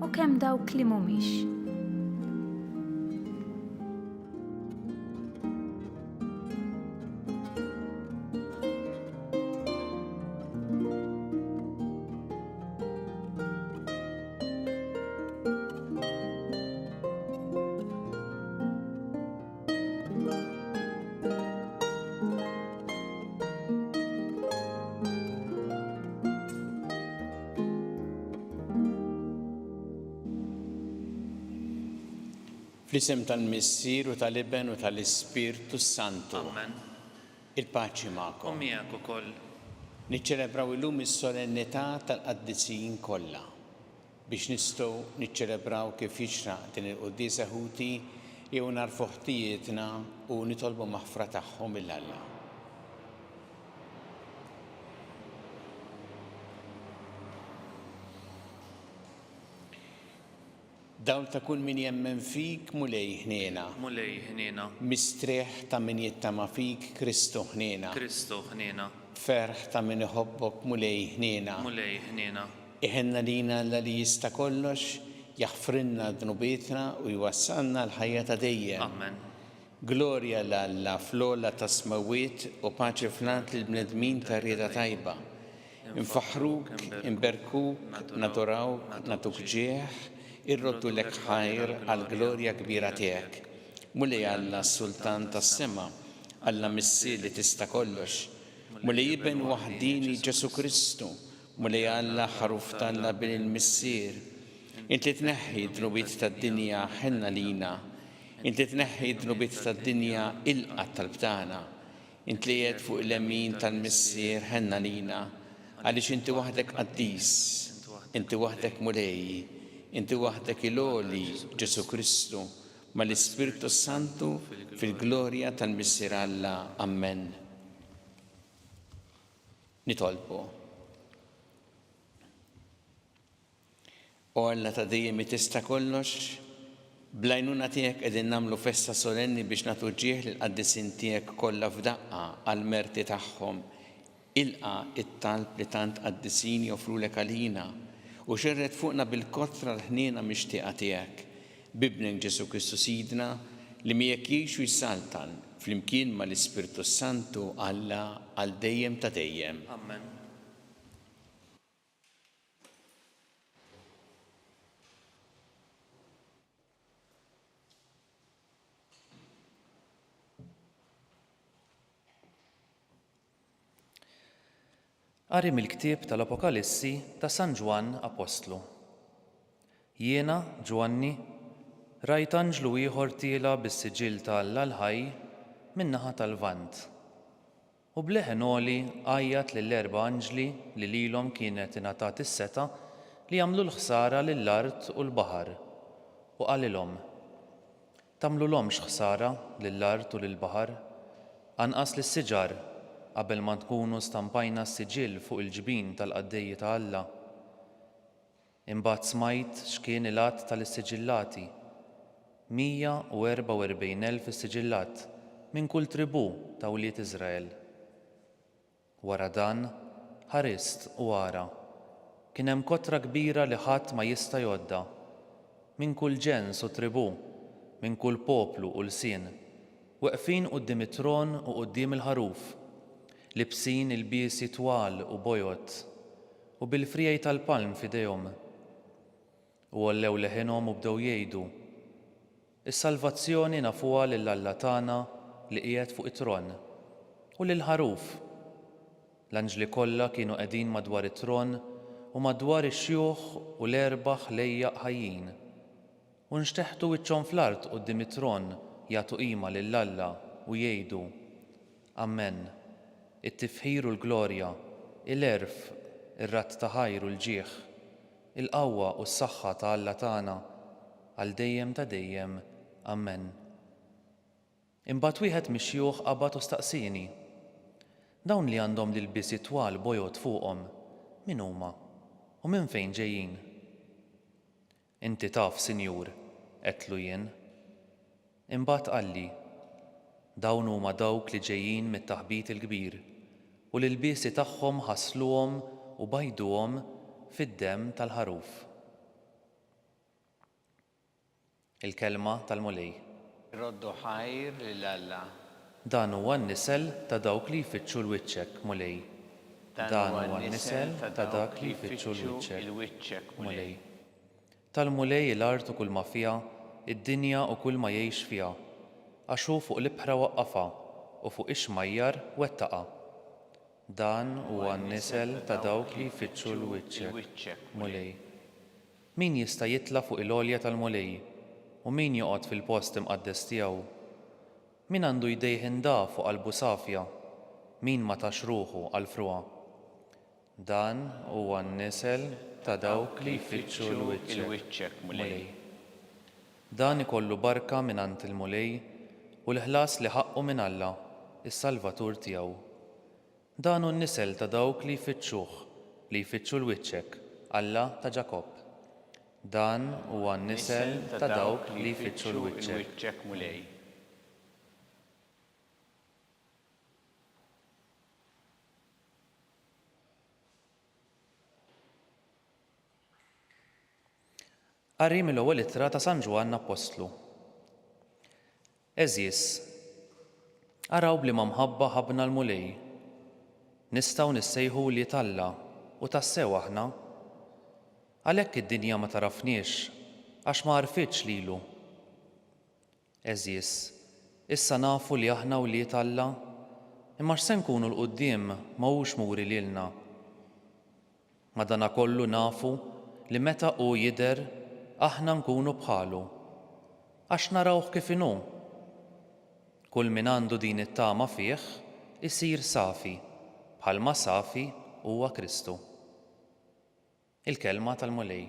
u kemm dawk li mhumiex. Fl-isem tal-Missier u tal-Iben u tal-Ispirtu Santu. Amen. Il-paċi magħkom. U miegħek ukoll. Niċċelebraw illum is-solennità tal-qaddisin kollha biex nistgħu niċċelebraw kif jixraq din il-Qudiesa Ħuti jew narfu ħtijietna u nitolbu maħfra tagħhom mill-Alla. Dawl ta' kull min jemmen fik mulej ħniena. Mulej ħniena. Mistrieħ ta' min jittama fik Kristu ħniena. Kristu ħniena. Ferħ ta' min iħobbok mulej ħniena. Mulej ħniena. Iħenna lina Alla li jista' kollox, jaħfrinna dnubietna u jwassalna l-ħajja ta' dejjem. Amen. Glorja l-Alla fl-ola ta' smawiet u paċi flant lill-bnedmin ta' rieda tajba. Infaħruk, inberkuk, nadorawk, natuk ġieħ, irroddu lek ħajr għal-glorja kbira tiegħek. Mulej Alla s-Sultan tas-sema, Alla Missier li tista' kollox. Mulej Iben waħdini Ġesu Kristu, mulej Alla ħaruf talla bil-Missier. Inti tneħħi dnubiet tad-dinja ħenna lina. Inti tneħħi dnubiet tad-dinja ilqa tal-btana. Inti li jed fuq l-emmin tal-Missier ħenna lina. Għaliex inti waħdek qaddis, inti waħdek mulej. Inti waħdek il-oli Ġesu Kristu ma l-Ispirtu Santu fil-glorja tal-Missier Alla. Amen. Nitolbu. O Alla ta' dejjem tista' kollox, blajnuna tiegħek qegħdin nagħmlu festa solenni biex nagħtu ġieħ lill-qaddisin tiegħek kollha f'daqqa għall-merti tagħhom. Ilqa it-talb li tant qaddisin joffrulek għalina u xerret fuqna bil-kotra l-ħniena mixtieqa tiegħek. Bibnek Ġesu Kristu Sidna li miegħek jgħixu jsaltan flimkien mal-Ispirtu Santu Alla għal dejjem ta' dejjem. Amen. Qari mill-ktieb tal-Apokalissi ta' San Ġwan Apostlu. Jiena, Ġwanni, rajt anġlu ieħor tiela bis-siġil ta' Alla l-ħaj min-naħa tal-Vant. U bleħen għoli għajjat lill-erba' anġli li lilhom kienet ingħatat is-seta li jagħmlu l-ħsara lill-art u l-baħar. U qalilhom: tagħmluhomx ħsara lill-art u lill-baħar, anqas lis-siġar qabel ma tkunu stampajna s-siġil fuq il-ġbien tal-qaddejji ta' Alla. Imbagħad smajt x'kien il-att tal-issiġillati, 144,000 is-siġillat minn kull tribù ta' wlied Iżrael. Wara dan ħarist u ara kien hemm kotra kbira li ħadd ma jista' jgħodda, minn kull ġens u tribù, minn kull poplu u lsien, weqfin quddiem it-tron u quddiem il-ħaruf, libsin il-biesi twal u bojot u bil-frijaj tal-palm f'idejhom. U għollew leħinhom u bdew jgħidu: is-salvazzjoni nafuha lill-Alla tagħna li qiegħed fuq it-tron u lill-ħaruf. L-anġli kollha kienu qegħdin madwar it-tron u madwar ix-xjuħ u l-erba' ħlejjaq ħajjin. U nxteħtu wiċċhom fl-art quddiem it-tron jagħtu qima lill-Alla u jgħidu: Amen. It-tifħir u l-glorja, il-erf, ir-ratt ta' ħajr u l-ġieħ, il-qawwa u s-saħħa ta' Alla tagħna għal dejjem ta' dejjem. Amen. Imbagħad wieħed mix-xjuħ qabad u staqsini: dawn li għandhom l-ilbiesi twal bojot fuqhom, min huma u minn fejn ġejjin? Inti taf, Sinjur, qedtlu jien. Imbagħad qalli: dawn huma dawk li ġejjin mit-taħbit il-kbir u l-ilbiesi tagħhom ħassluhom u bajduhom fid-demm tal-ħaruf. Il-kelma tal-mulej. Roddu ħajr lil-Alla. Dan huwa n-nisel ta' dawk li jfittxu l-wiċċek mulej. Dan huwa n-nisel ta' dak li jfittxu l-wiċċek mulej. Tal-mulej l-art u kull ma fiha, id-dinja u kull ma jgħix fiha, għax hu fuq l-ibħra waqqafha u fuq ix-xmajjar wettaqa. Dan huwa n-nisel ta' dawk li jfittxu l-wiċċek mulej. Min jista' jitla' fuq il-għolja tal-mulej u min joqgħod fil-post imqaddes tiegħu? Min għandu jdejh indaf fuq qalbu safja, min ma tax ruħu għal fruha. Dan huwa n-nisel ta' dawk li jfittxu l-wiċċek mulej. Dan ikollu barka mingħand il-mulej u l-ħlas li ħaqqu minn Alla, is-Salvatur tiegħu. Dan hu n-nisel ta' dawk li jfittxuh, li jfittxu l-wiċċek, Alla ta' Ġakob. Dan huwa n-nisel ta' dawk li jfittxu l-wiċċek mulej. Qari mill-ewwel ittra ta' San Ġwann Apostlu. Eżis, araw bliema mħabba ħabna l-mulej. Nistgħu nissejħu li Alla u tassew aħna. Għalhekk id-dinja ma tarafniex għax ma għarfitx lilu. Eżis, issa nafu li aħna u li Alla, imma x'se nkunu l-qudiem m'huwiex muri lilna. Madankollu nafu li meta hu jidher aħna nkunu bħalu, għax narawh kif inhu. Kull min għandu din it-tama fih isir safi, bħalma safi huwa Kristu. Il-kelma tal-mulej.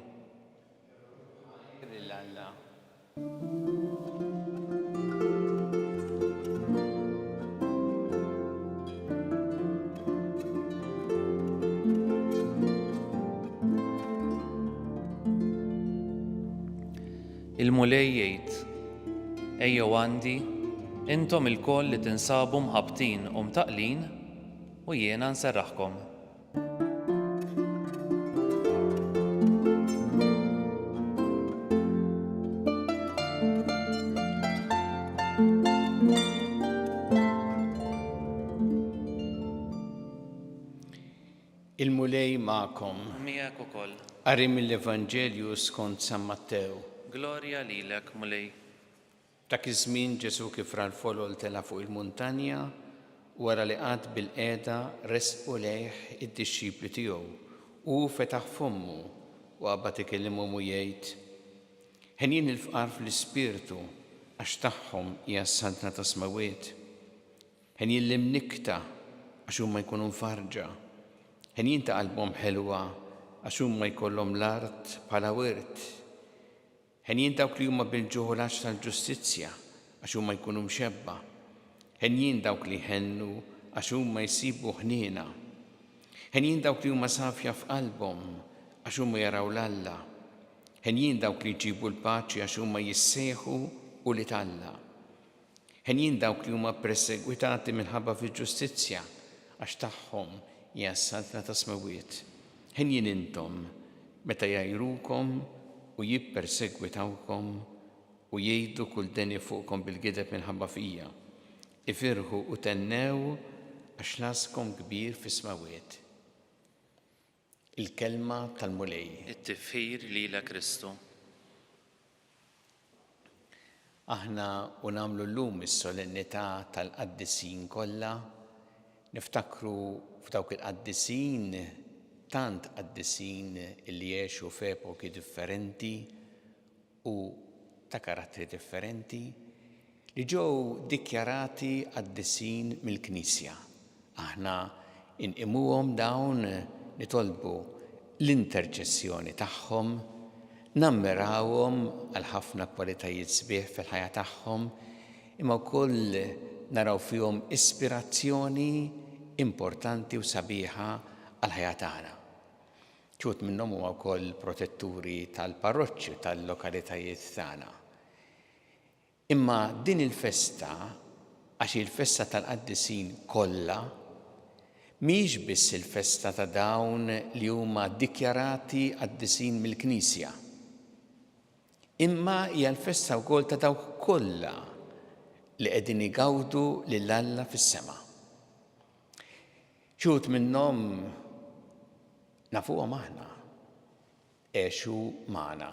Il-mulej jgħid, ejjew għandi, intom il-koll li tinsabu mħabtin u mtaqlin u jiena nserraħkom. Il-mulej ma'kom. Miegħek ukoll. Qari mill-Evanġelju skont San Mattew. Glorja lilek, mulej. Dak iż-żmien Ġesu kif ra l-folol tela fuq il-muntanja wara li qgħad bil-qiegħda resqu lejh id-dixxipli tiegħu u fetaħ fommu u qabad ikellimhom u jgħid: Ħenjin il-fqar fl-ispirtu għax tagħhom hija s-santna ta' smawiet. Ħenjin l-imnikta għax huma jkunu mfarġa. Ħenjin ta' qalbhom ħelwa għax huma jkollhom l-art bħala wirt. Ħenjin dawk li huma bil-ġuħulaġġ tal-ġustizzja għax huma jkunu mxebba. Ħenjin dawk li ħennu għax huma jsibu ħniena. Ħenjin dawk li huma safja f'qalbhom għax huma jaraw l-Alla. Ħenjin dawk li jġibu l-paċi għax huma jissejħu u li Alla. Ħenjin dawk li huma persegwitati minħabba fil-ġustizzja għax tagħhom hija s-santna ta' smawiet. Ħenjin intom meta jgħirukom u jippersegwitawkom u jgħidu kull deni fuqkom bil-gideb minħabba fija. Ifirħu u tennew għax laskom kbir fi smawiet. Il-kelma tal-mulej. It-tifħir lilek Kristu. Aħna u nagħmlu llum is-solennità tal-qaddisin kollha, niftakru f'dawk il-qaddisin tant qaddisin li jgħixu f'epoki differenti u ta' karattri differenti li ġew dikjarati qaddisin mill-Knisja. Aħna inqimuhom dawn nitolbu l-interċessjoni tagħhom, nammirawhom għal ħafna kwalitajiet sbieħ fil-ħajja tagħhom, imma wkoll naraw fihom ispirazzjoni importanti u sabiħa għal ħajja tagħna. Ċut minnhom huma wkoll protetturi tal-parroċċju tal-lokalitajiet tagħna. Imma din il-festa, għax il-festa tal-qaddisin kollha, mhix biss il-festa ta' dawn li huma ddikjarati qaddisin mill-Knisja. imma hija l-festa wkoll ta' dawk kollha li qegħdin igawdu lil Alla fis-sema. Xut minnhom nafuhom aħna, għexu magħna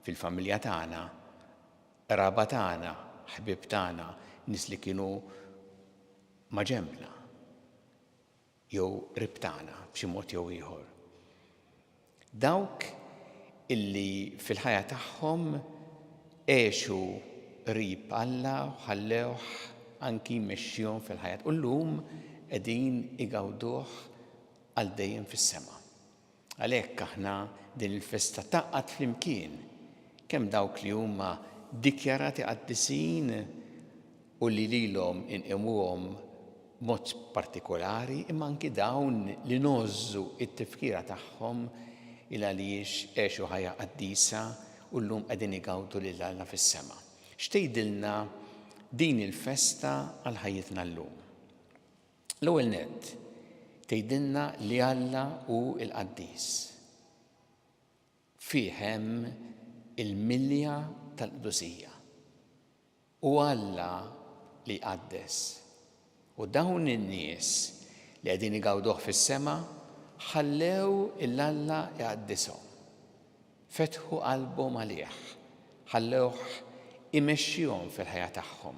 fil-familja tagħna, raba tagħna, ħbieb tagħna, nies li kienu ma' ġembna jew qrib tagħna b'xi mod jew ieħor. Dawk illi fil-ħajja tagħhom għexu qrib Alla u ħallewh anki jmexxihom fil-ħajja. U llum qegħdin igawduh għal dejjem fis-sema. Għalhekk aħna din il-festa taqqad flimkien kemm dawk li huma dikjarati qaddisin u li lilhom inqimuhom mod partikolari, imma anki dawn li nożżu t-tifkira tagħhom il għaliex għexu ħajja qaddisa u llum qegħdin igawdu lil Alla fis-sema. X'tgħidilna din il-festa għal ħajjitna llum? L-ewwel nett tgħidilna li Alla hu l-qaddis. Fih hemm il-milja tal-qdusija. U Alla li qaddes. U dawn in-nies li qegħdin igawduh fis-sema ħallew il-Alla jqaddishom. Fetħu qalbhom għalih, ħallewh imexxihom fil-ħajja tagħhom.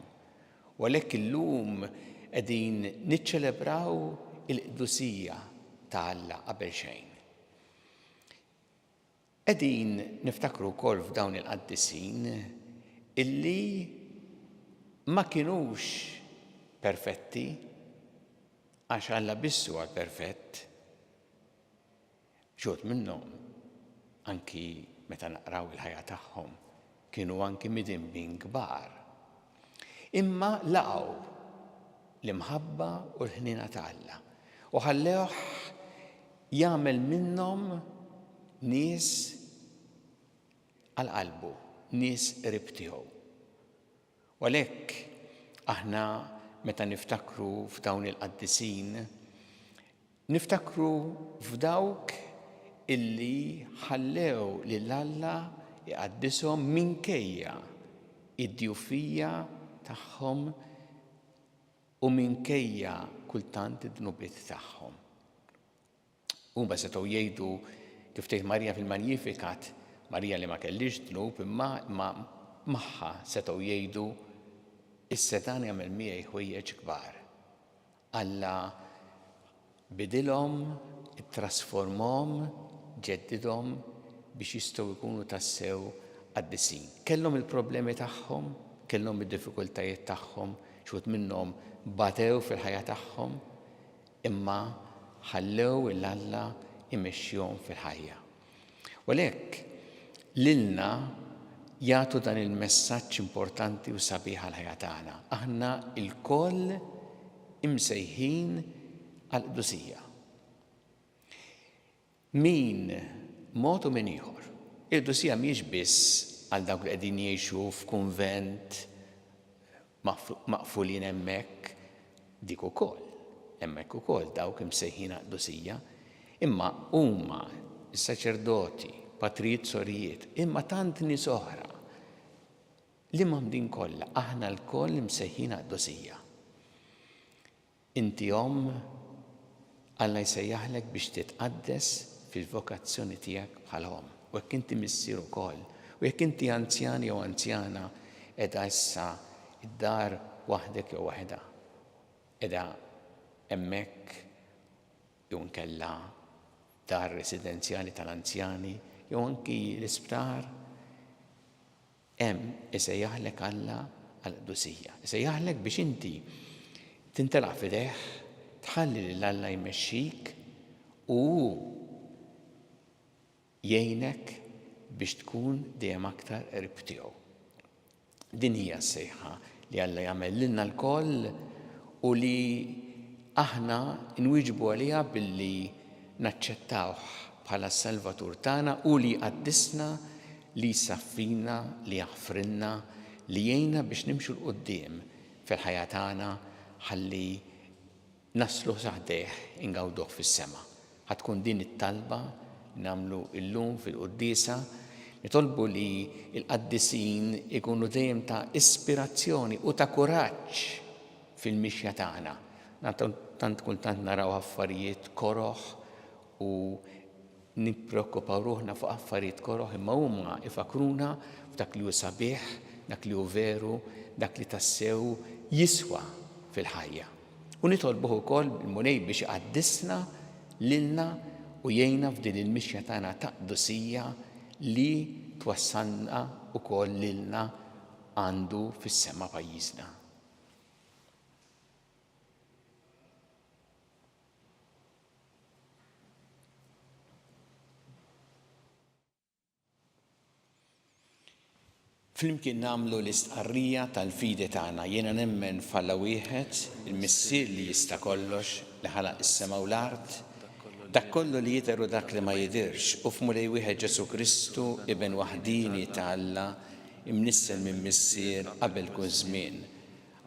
U għalhekk illum qegħdin niċċelebraw il-qdusija ta' Alla qabel xejn. Qegħdin niftakru wkoll f'dawn il-qaddisin illi ma kinux perfetti għax Alla biss huwa perfett. Xut minnhom anki meta naqraw il-ħajja tagħhom kienu anki midimbin kbar. Imma laqgħu l-imħabba u l-ħnina ta' Alla u ħallewh jagħmel minnhom nies għal qalbu, nies qrib tiegħu. U għalhekk aħna meta niftakru f'dawn il-qaddisin, niftakru f'dawk illi ħallew lil Alla jqaddishom minkejja id-djufija tagħhom u minkejja kultant id-dnubiet tagħhom. Huma setgħu jgħidu kif tgħid Marija fil-Magnificat, Marija li ma kellix dnub imma magħha setgħu jgħidu is-Setan jagħmel miegħi ħwejjeġ kbar. Alla bidilhom, ittrasformhom, ġeddidhom biex jistgħu jkunu tassew qaddisin. Kellhom il-problemi tagħhom, kellhom id-diffikultajiet tagħhom, xut minnhom batew fil-ħajja tagħhom, imma ħallew il-Alla imexxihom fil-ħajja. U għalhekk lilna jagħtu dan il-messaġġ importanti u sabiħ għall-ħajja tagħna. Aħna lkoll imsejħin għall-qdusija. Min mod u min ieħor. Il-qdusija mhijiex biss għal dawk li qegħdin jgħixu f'kunvent maqfulin hemmhekk, dik ukoll. Hemmhekk ukoll dawk imsejħin għall-qdusija, imma huma s-saċerdoti, patrijiet sorijiet, imma tant nies oħra li din kollha aħna lkoll imsejħin għall-qdusija. Inti Alla jsejjaħlek biex titqaddes fil-vokazzjoni tiegħek bħalhom. U jekk inti missier ukoll, u jekk inti anzjan jew anzjana qiegħda issa id-dar waħdek jew waħda, qiegħda hemmhekk jew nkella dar residenzjali tal-anzjani jew anki l-isptar, hemm isejjaħlek Alla għall-qdusija. Isejjaħlek biex inti tintelaq f'idejh, tħalli lil Alla jmexxik u jgħinek biex tkun dejjem aktar qrib tiegħu. Din hija s-sejħa li Alla jagħmel lilna lkoll u li aħna nwieġbu għaliha billi naċċettawh bħala s-Salvatur tagħna u li qaddisna, li saffina, li jaħfrinna, li jgħinna biex nimxu l-qudiem fil-ħajja tagħna ħalli naslu saħdeħ ingawduh fis-sema. Ħatkun din it-talba nagħmlu llum fil-quddiesa Nitolbu li l-qaddisin ikunu dejjem ta' ispirazzjoni u ta' kuraġġ fil-mixja tagħna. Tant kultant naraw affarijiet koroħ u nippreokkupaw ruħna fuq affarijiet koroħ, imma huma ifakruna f'dak li hu sabiħ, dak li hu veru, dak li tassew jiswa fil-ħajja. U nitolbuh ukoll il-Mulej biex iqaddisna lilna u jgħinna f'din il-mixja tagħna ta' qdusija li twassalna ukoll lilna għandu fis-sema pajjiżna. Flimkien nagħmlu l-istqarrija tal-fidi tagħna, jiena nemmen f'Alla wieħed, il-Missier li jista' kollox li ħalaq is-sema u l-art, dak kollu li jidher u dak li ma jidhirx, u f'Mulej wieħed Ġesu Kristu, ibn waħdini ta' Alla, imnissel minn Missier qabel kull żmien.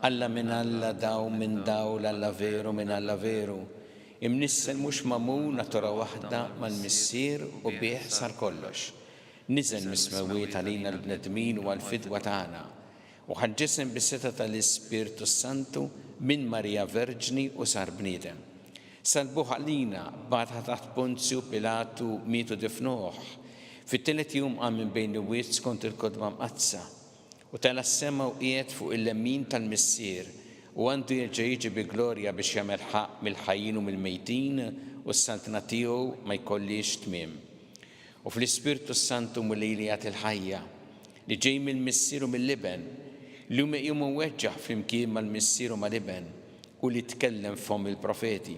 Alla minn Alla, daw minn daw, l-Alla veru minn Alla veru. Imnissel mhux magħmul natura waħda mal-Missier u bih sar kollox. Niżel mismewiet għalina l-bnedmin u għal-fidwa tagħna u ħaġġisem bis-seta tal-Ispirtu Santu minn Marija Verġni u sar bniedem. Salbuh għalina bagħad taħt Ponzju Pilatu mietu difnuh. Fit-tielet jum qam minn bejn il-wiet skont il-kodba mqazza u tela s-sema u qiegħed fuq il-lemmin tal-Missier u għandu jerġa' jiġi bi glorja biex jagħmel ħaq mill-ħajjin u mill-mejtin u s-saltna tiegħu ma jkollix tmiem. U fl-Ispirtu Santu Mulej li jagħti l-ħajja li ġej mill-Missier u mill-Liben li jum weġġaħ flimkien mal-Missier u mal-Liben u li tkellem f'hom il-profeti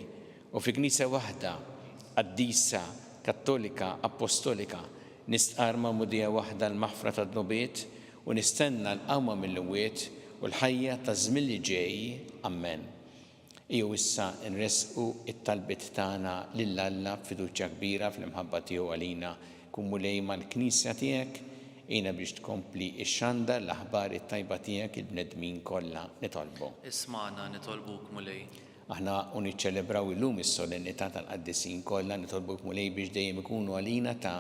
u fi Knisja waħda qaddisa Kattolika Apostolika nistqar ma'mudija waħda l-maħfra tad-nubiet u nistenna l-qawma mill-imwiet u l-ħajja ta' żmien li ġej. Amen. Ejjew issa nresqu it-talbiet tagħna lil Alla b'fiduċja kbira fl-imħabba tiegħu għalina. Kun Mulej mal-Knisja tiegħek, jiena biex tkompli x-xandar l-aħbar it-tajba tiegħek il-bnedmin kollha nitolbu. Isma'na nitolbuk Mulej. Aħna niċċelebraw illum is-solennità tal-qaddisin kollha nitolbuk Mulej biex dejjem ikunu għalina ta'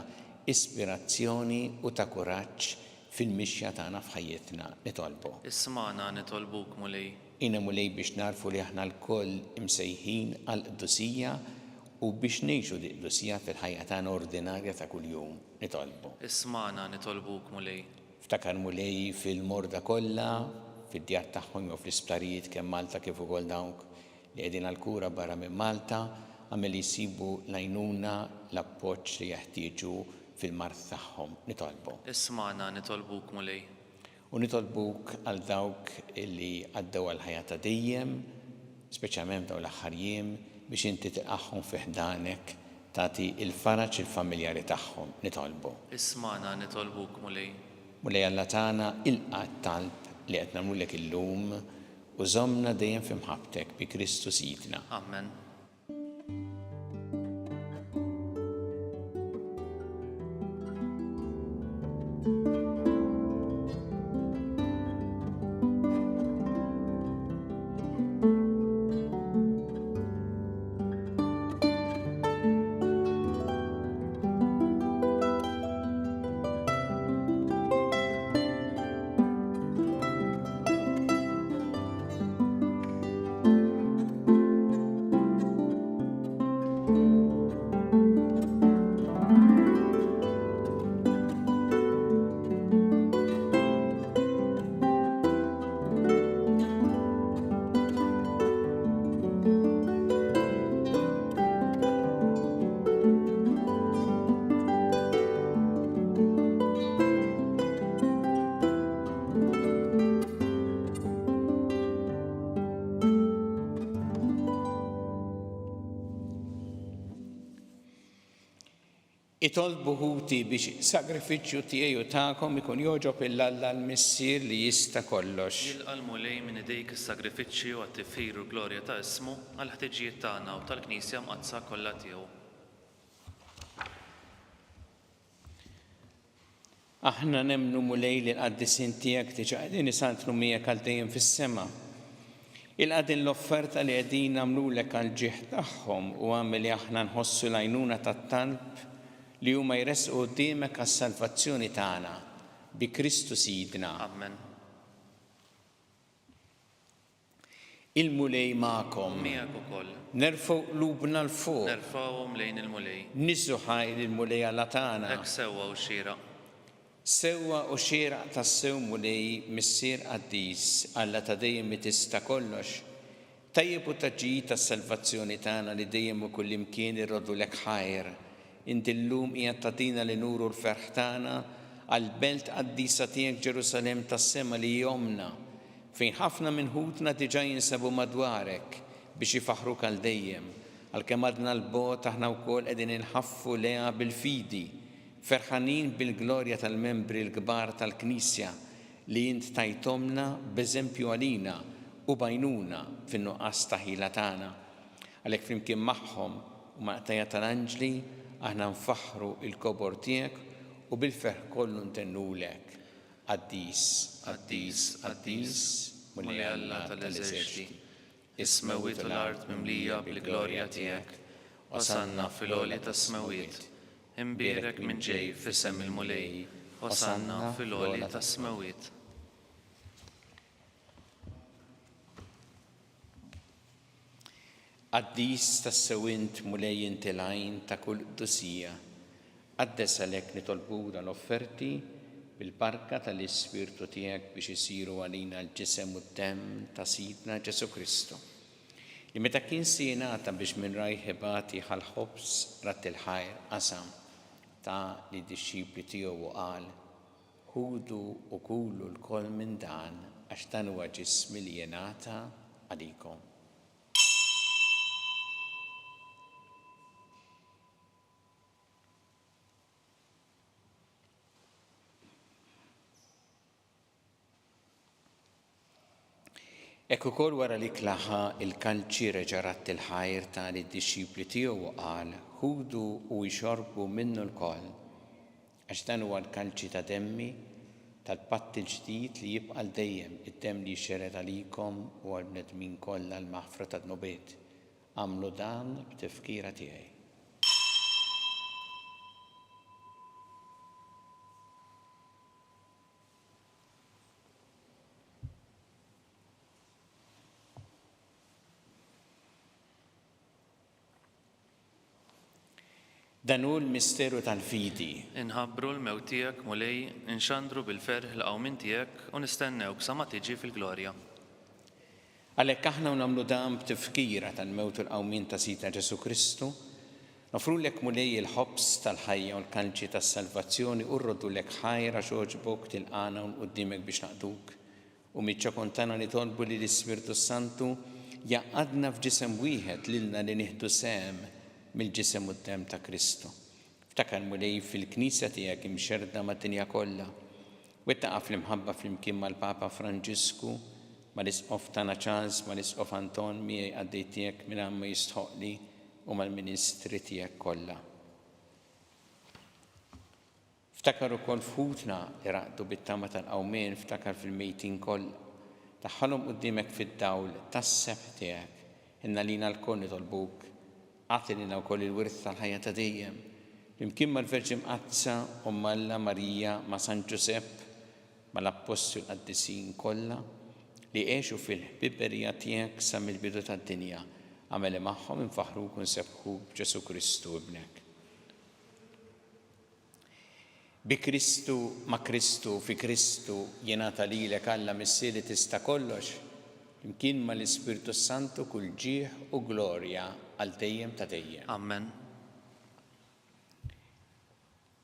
ispirazzjoni u ta' kuraġġ fil-mixja tagħna f'ħajjitna nitolbu. Isma'na nitolbuk Mulej. Jiena Mulej biex narfu li aħna l-koll imsejħin għal-qdusija u biex ngħixu di qdusija fil-ħajja tagħna ordinarja ta' kuljum nitolbu. Isma'na nitolbuk Mulej. Ftakar Mulej fil-morda kollha, fid-djar tagħhom jew fl-isptarijiet kemm Malta kif ukoll dawk li qegħdin għall-kura barra minn Malta, għamel jsibu l-għajnuna l-appoġġ li jeħtieġu fil-mart tagħhom nitolbu. Isma'na nitolbuk Mulej. U nitolbuk għal dawk li għaddew għal-ħajja ta' dejjem, speċjalment dawn l-aħħar jiem, biex inti tilqahom fi ħdanek tagħti il-faraġ il-familjari tagħhom nitolbu. Isma'na nitolbuk Mulej. Mulej Alla tagħna ilqa' t-talb li qed nagħmlulek illum u żommna dejjem f'imħabbtek bi Kristu Sidna. Amen. Itolbu ħuti biex sagrifiċċju tiegħi u tagħkom ikun jogħġob il-Alla l-Missier li jista' kollox. Jilqa' Mulej minn idejk is-sagrifiċċju għat-tifħir u glorja ta' ismu għal ħtiġijiet tagħna u tal-Knisja mqazza kollha tiegħu. Aħna nemmnu Mulej li l-qaddisien tiegħek diġà qegħdin isantnu miegħek għal dejjem fis-sema. Il-qadin l-offerta li qegħdin nagħmlulek għall-ġieħ tagħhom u għamel li aħna nħossu l-għajnuna tat-talb li huma jresqu quddiemek għas-salvazzjoni tagħna bi Kristu Sidna. Amen. Il-mulej magħkom. Miegħek ukoll. Nerfgħu qlubna l fuq. Nerfgħuhom lejn il-mulej. Niżżu ħajr il-mulej Alla tagħna. Hekk sewwa u xieraq. Sewwa u xieraq tas-sew mulej missier qaddis Alla ta' dejjem li tista' kollox. Tajjeb u taġġid tas-salvazzjoni tagħna li dejjem u kullimkien irrodulek ħajr. Inti llum qiegħed tagħtina li nuru l-ferħ tagħna għall-belt qaddisa tiegħek Ġerusalemm tas-sema li jomna fejn ħafna minn ħutna diġà jinsabu madwarek biex jifaħruk għal dejjem. Għalkemm għadna l-bogħod aħna wkoll qegħdin inħaffu leha bil-fidi, ferħanin bil-glorja tal-membri l-kbar tal-Knisja li int tajtomna b'eżempju għalina u bajnuna fin-nuqqas ta' ħila tagħna. Għalhekk flimkien magħhom u maqtajja tal-anġli aħna nfaħru il-kobor tiegħek u bil-ferħ kollu ntennulek. Qaddis, qaddis, qaddis, mulej Alla tal-eżerċiti. Is-smawiet u l-art mimlija bil-glorja tiegħek. Osanna fil-għolja tas-smawiet. Imbierek minn ġej f'isem il-mulej. Osanna fil-għolja tas-smawiet. Qaddis tas-sewint mulej intilajn ta' kull qdusija. Qaddes għalhekk nitolbu l-offerti bil-barka tal-Ispirtu tiegħek biex isiru għalina l-ġisem u d-demm ta' Sidna Ġesu Kristu. Li meta kien jingħata biex minn rajħibati ħal-ħobs rat il-ħajr qasam ta' li d-dixxipli tiegħu qal: ħudu u kulu l-koll minn dan għax dan huwa ġismi li jingħata għalikom. Ekk ukoll wara li klaħa il-kalċi reġa' rat il-ħajr ta' li d-dixxipli tiegħu qal: ħudu u jxorbu minnu l-koll għax dan huwa l-kalċi ta' demmi tal-patt il-ġdid li jibqa' l dejjem id-demm li jxered għalikom u għall-bnedmin kollha l-maħfra tad-nubiet. Għamlu dan b'tifkira tiegħi. Dan hu l-misteru tal-fidi. Inħabbru l-mewt tiegħek mulej, inxandru bil-ferħ l-qawmin tiegħek u nistennewk sa ma tiġi fil-glorja. Għalhekk aħna nagħmlu dan b'tifkira tal-mewt u l-qawmin ta' Sidna Ġesu Kristu, nofrulek mulej il-ħobs tal-ħajja u l-kalċi tas-salvazzjoni u rrodulek ħajra xogħġbok tilqana u quddiemek biex naqduk. U miċċa kontana nitolbu li l-Ispirtu Santu jaqadna f'ġisem wieħed lilna li nieħdu sehem mill-ġisem u d-demm ta' Kristu. Ftakar mulej fil-Knisja tiegħek imxerda mad-dinja kollha. Wettaqa' fl-imħabba flimkien mal-Papa Franġisku, mal-Isqof tagħna Charles, mal-Isqof Anton miegħi għaddej tiegħek minn ma jistħoqli u mal-Ministri tiegħek kollha. Ftakar ukoll f'ħutna li raqdu bit-tama tal-qawmien, ftakar fil-mejtin kollha. Taħħalhom quddiemek fid-dawl tas-sebħ tiegħek. Inna lina l-koll nitolbuk għatilina wkoll il-wirth tal-ħajja ta' dejjem. Flimkien mal-Verġi Mqazza u Alla Marija ma' San Ġusepp mal-Apostoli qaddisin kollha li għexu fil-ħbiberija tiegħek sa mill-bidu tad-dinja. Għamel magħhom infaħruk u nsebħuk b'Ġesu Kristu ibnek. Bi Kristu, ma' Kristu, fi Kristu jingħata lilek Alla missieri tista' kollox, imkien ma' l-Ispirtu Santu kull ġieħ u glorja għal dejjem ta' dejjem. Amen.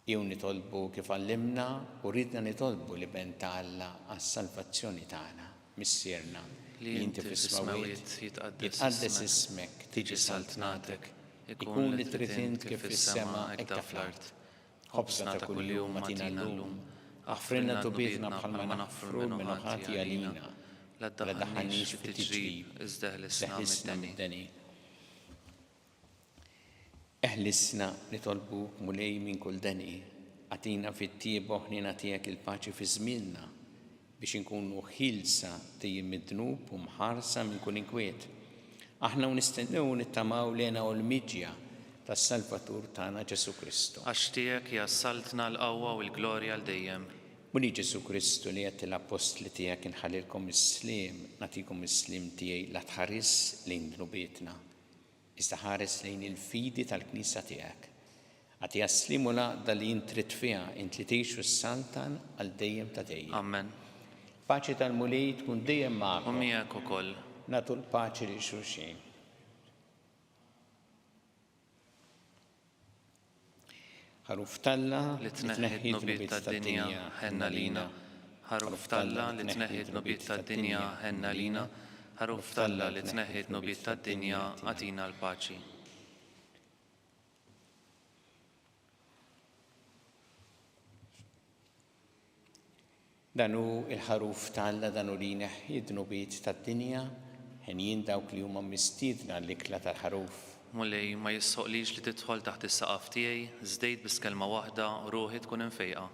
Jew nitolbu kif għallimna u ridna nitolbu li ben ta' Alla għas-salvazzjoni tagħna, missierna li inti fis-smawiet jitqaddes ismek, tiġi saltnatek, ikun li trid int kif fis-sema hekk ta' fl-art. Ħobsna ta' kuljum atina llum, aħfrilna tubietna bħalma naħfru minn ħati għalina. La daħħalniex fit-tiġrib, iżda ħlisna mid-deni. Eħlisna nitolbuk mulej minn kull deni, għatina fit-tieba u ħnina tiegħek il-paċi fi żmienna biex inkunu ħilsa dejjem mid-dnub u mħarsa minn kull inkwiet. Aħna nistennew nittamaw lena u l-miġja tas-Salvatur tagħna Ġesu Kristu. Għax tiegħek jassaltna l-qawwa u l-glorja l dejjem. Muni Ġesu Kristu li qed l-apostli tiegħek inħallilkom is-sliem, nagħtikom is-sliem tiegħi la tħares lejn dnubietna, iżda ħares lejn il-fidi tal-Knisja tiegħek. Għati għaslimu laqda li jintrit fiha int li tgħixu s-santan għal dejjem ta' dejjem. Amen. Paċi tal-Mulej tkun dejjem U magħkom. miegħek ukoll. Nagħtu l-paċi li xulxin. Ħaruf Talla Li tneħħi d-nubiet tad-dinja ħenna lina. Ħaruf Talla li tneħħi d-nubiet tad-dinja ħenna lina. Ħaruf Talla li tneħħi d-nubiet tad-dinja għatina l-paċi. Danu il-ħaruf Talla danu li jneħħi d-nubiet tad-dinja ħenjin dawk li huma mistiedna l-ikla tal-ħaruf. Mulej ma jissoqlix li tidħol taħt is-saqaf tiegħi, żdejt bis kelma waħda u ruħi tkun infejqa.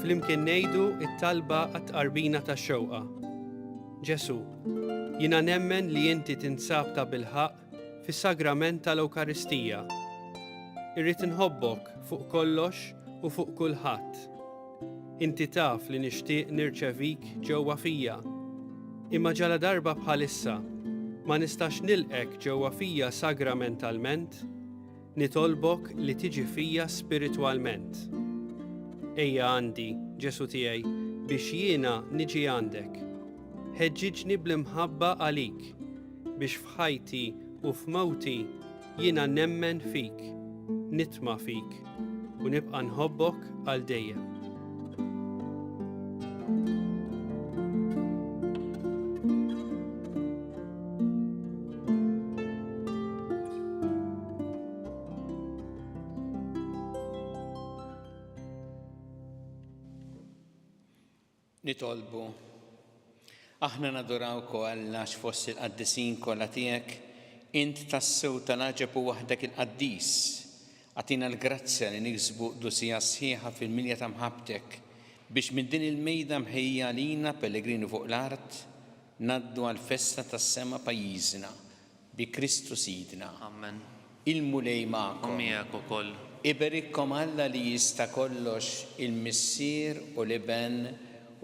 Flimkien ngħidu t-talba għat-tqarbina tax-xewqa. Ġesu, jiena nemmen li inti tinsab ta' bilħaq fis-sagrament tal-Ewkaristija. Irrid inħobbok fuq kollox u fuq kulħadd. Inti taf li nixtieq nirċevik ġewwa fija. Imma ġala darba bħalissa ma nistax nilqek ġewwa fija sagramentalment, nitolbok li tiġi fija spiritwalment. Ejja għandi, Ġesu tiegħi, biex jiena niġi għandek. Ħeġġiġni bl-imħabba għalik, biex f'ħajti u f'mawti jiena nemmen fik, nitma' fik u nibqa' nħobbok għal dejjem. Nitolbu. Aħna nadurawk Alla x'fost il-qaddisin kollha tiegħek, int tassew tal-aġeb u waħdek il-qaddis. Għatina l-grazzja li niksbu qdusija sħiħa fil-milja ta' mħabbtek biex minn din il-mejda mħejja lina pellegrini fuq l-art naddu għal-festa tas-sema pajjiżna bi Kristu Sidna. Amen. Il-Mulej U magħkom. miegħek ukoll. Iberikkom Alla li jista' kollox il-Missier u l-Iben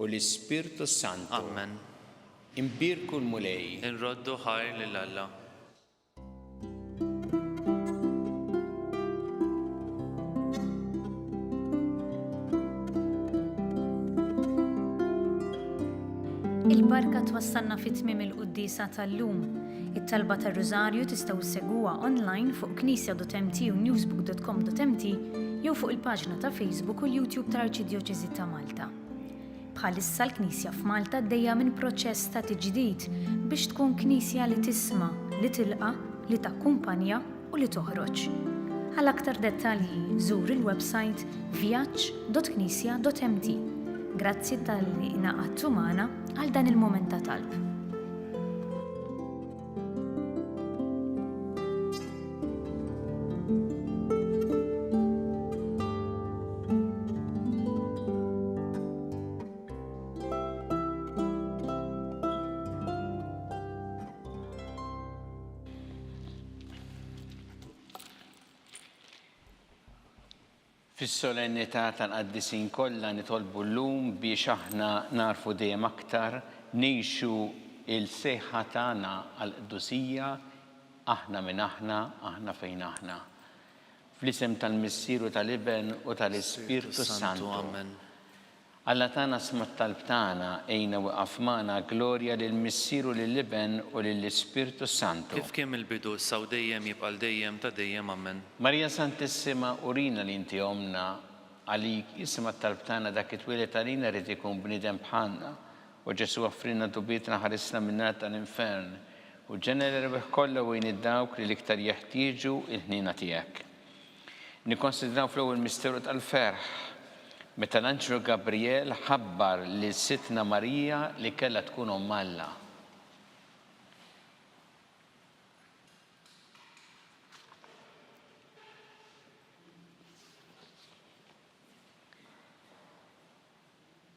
u l-Ispirtu Santu. Amen. Imbirku l-Mulej. Inroddu ħajr lil Alla. Il-barka twassalna fit-tmiem il-quddisa tal-lum. It-talba tar-Rużarju tistgħu ssegwuha online fuq knisja.mt u newsbook.com.mt jew fuq il-paġna ta' Facebook u l-YouTube tal-Arċidjoċeżi ta' Malta. Bħalissa l-Knisja f'Malta għaddejja minn proċess ta' tiġdid biex tkun knisja li tisma', li tilqa', li takkumpanja u li toħroġ. Għal aktar dettalji żur il-website vjaġġ.knisja.mt. Grazzi tal-li ingħaqadtu magħna għal dan il-mument ta' talb. Fis-solennità tal-qaddisin kollha nitolbu llum biex aħna narfu dejjem aktar ngħixu il-sejħa tagħna għall-qdusija aħna minn aħna fejn aħna. Fl-isem tal-Missieru tal-Iben u tal-Ispirtu Santu. Amen. Alla tana smat talbtana ejna waqaf magħna glorja lil Missieru lill-Iben u lill-Ispirtu Santu. Kif kien mill-bidu saw dejjem jibqal dejjem ta' dejjem ammen. Marija Santissima urina li inti omna għalik jisma talbtana dak it-twilet għalina rrid ikun bniedem bħalna u Ġesu offrina dubietna ħarisna min-nar tal-infern u ġenera rebeħ kollha wejn id-dawk li l-iktar jeħtieġu il-ħnina tiegħek. Nikkonsidraw fl-ewwel misteru tal-ferħ meta l-Anġlu Gabriel ħabbar lil Sitna Marija li kellha tkun omm Alla.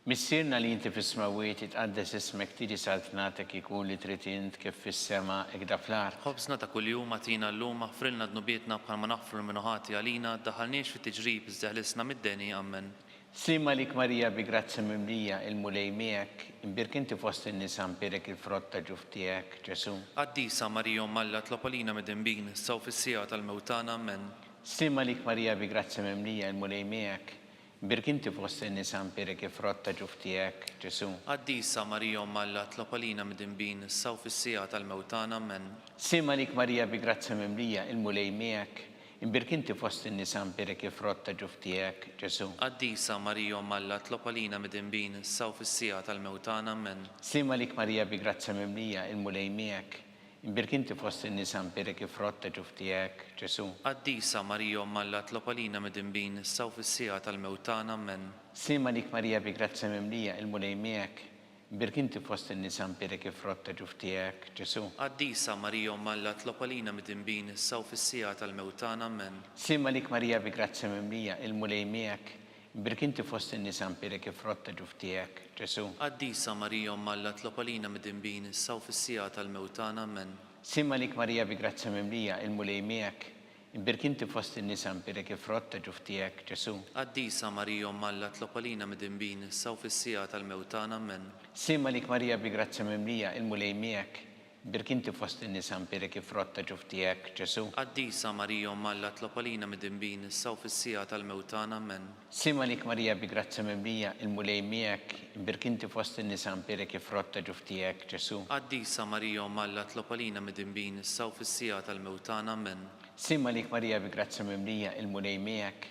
Missierna li inti fis-smawiet itqaddes ismek tiġi saltnatek ikun li trid int kif fis-sema ikda fl-art. Ħobżna ta' kuljum għatina llum aħfrilna dnubietna bħalma naħfru l-minuħati għalina daħalniex fit-tiġrib iżdeħlisna mid-deni ammen. Slima lik Marija bi grazzi mimlija il-mulej miegħek, imbirk inti fost in-nisa mpirek il-frott ta' ġuf tiegħek, Ġesu. Qaddisa Marija Malla tlopalina mid-dembin saw fis-sija tal-mewtana ammen. Slima lik Marija bi grazzi mimlija il-mulej miegħek, imbirk inti fost in-nisa mpirek il-frott ta' ġuf tiegħek, Ġesu. Qaddisa Marija Malla tlopalina mid-dembin saw fis-sija tal-mewtana ammen. Slima lik Marija bi grazzi mimlija il-mulej miegħek, imbirk inti fost in-nisa mpirek il-frott ta' ġuf tiegħek, Ġesu. Qaddisa Marija Malla tlopalina mid-dembin saw fis-sija tal-mewtana ammen. Slima lik Marija bi grazzi mimlija il-mulej miegħek, imbirk inti fost in-nisa mpirek il-frott ta' ġuf tiegħek, Ġesu. Qaddisa Marija Malla tlopalina mid-dembin saw fis-sija tal-mewtana ammen. Slima lik Marija bi grazzi mimlija il-mulej miegħek, imbirk inti fost in-nisa mpirek il-frott ta' ġuf tiegħek, Ġesu. Qaddisa Marija Malla tlopalina mid-dembin saw fis-sija tal-mewtana ammen. Slima lik Marija bi grazzi mimlija il-mulej miegħek, imbirk inti fost in-nisa mpirek il-frott ta' ġuf tiegħek, Ġesu. Qaddisa Marija Malla tlopalina mid-dembin saw fis-sija tal-mewtana ammen. Slima lik Marija bi grazzi mimlija il-mulej miegħek, imbirk inti fost in-nisa mpirek il-frott ta' ġuf tiegħek, Ġesu. Qaddisa Marija Malla tlopalina mid-dembin saw fis-sija tal-mewtana ammen. Slima lik Marija bi grazzi mimlija il-mulej miegħek, imbirk inti fost in-nisa mpirek il-frott ta' ġuf tiegħek, Ġesu. Qaddisa Marija Malla tlopalina mid-dembin saw fis-sija tal-mewtana ammen. Slima lik Marija bi grazzi mimlija il-mulej miegħek, imbirk inti fost in-nisa mpirek il-frott ta' ġuf tiegħek, Ġesu. Qaddisa Marija Malla tlopalina mid-dembin saw fis-sija tal-mewtana ammen. Slima lik Marija bi grazzi mimlija il-mulej miegħek,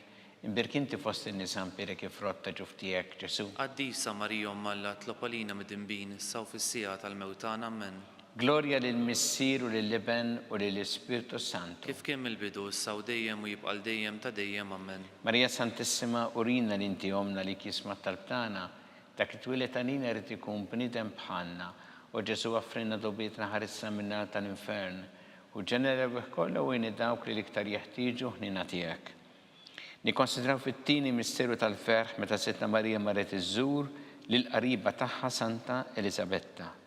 imbirk inti fost in-nisa mpirek il-frott ta' ġuf tiegħek, Ġesu. Qaddisa Marija Malla tlopalina mid-dembin saw fis-sija tal-mewtana ammen. Glorja lill-Missieru lill-Iben u lill-Ispirtu Santu. Kif kien mill-bidu saw dejjem u jibqal dejjem ta' dejjem ammen. Marija Santissima urina li inti omna li kisma talbtana, dak it-twilet għalina rrid ikun bniedem bħalna u Ġesu offrina dubietna ħarisna min-nar tal-infern u ġenera rebeħ kollha wejn id-dawk li l-iktar jeħtieġu ħnina tiegħek. Nikkonsidraw fit-tieni misteru tal-ferħ meta Sitna Marija marret iżżur lill-qariba tagħha Santa Elisabetta.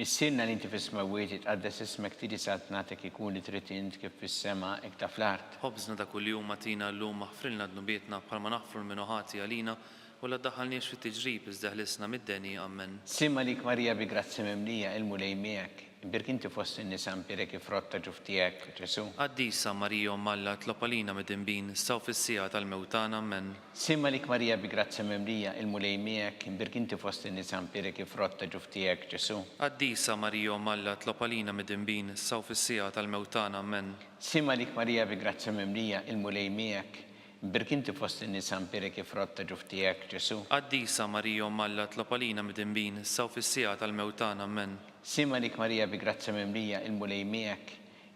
Missierna li inti fis-smawiet itqaddes ismek tiġi saltnatek ikun li trid int kif fis-sema ikta fl-art. Ħobżna ta' kuljum għatina llum aħfrilna dnubietna bħalma naħfru l-minuħati għalina u la daħalniex fit-tiġrib iżdeħlisna mid-deni ammen. Slima lik Marija bi grazzi mimlija il-mulej miegħek, imbirk inti fost in-nisa mpirek il-frott ta' ġuf tiegħek, Ġesu. Qaddisa Marija Malla tlopalina mid-dembin saw fis-sija tal-mewtana ammen. Slima lik Marija bi grazzi mimlija il-mulej miegħek, imbirk inti fost in-nisa mpirek il-frott ta' ġuf tiegħek, Ġesu. Qaddisa Marija Malla tlopalina mid-dembin saw fis-sija tal-mewtana ammen. Slima lik Marija bi grazzi mimlija il-mulej miegħek, imbirk inti fost in-nisa mpirek il-frott ta' ġuf tiegħek, Ġesu. Qaddisa Marija Malla tlopalina mid-dembin saw fis-sija tal-mewtana ammen. Slima lik Marija bi grazzi mimlija il-mulej miegħek,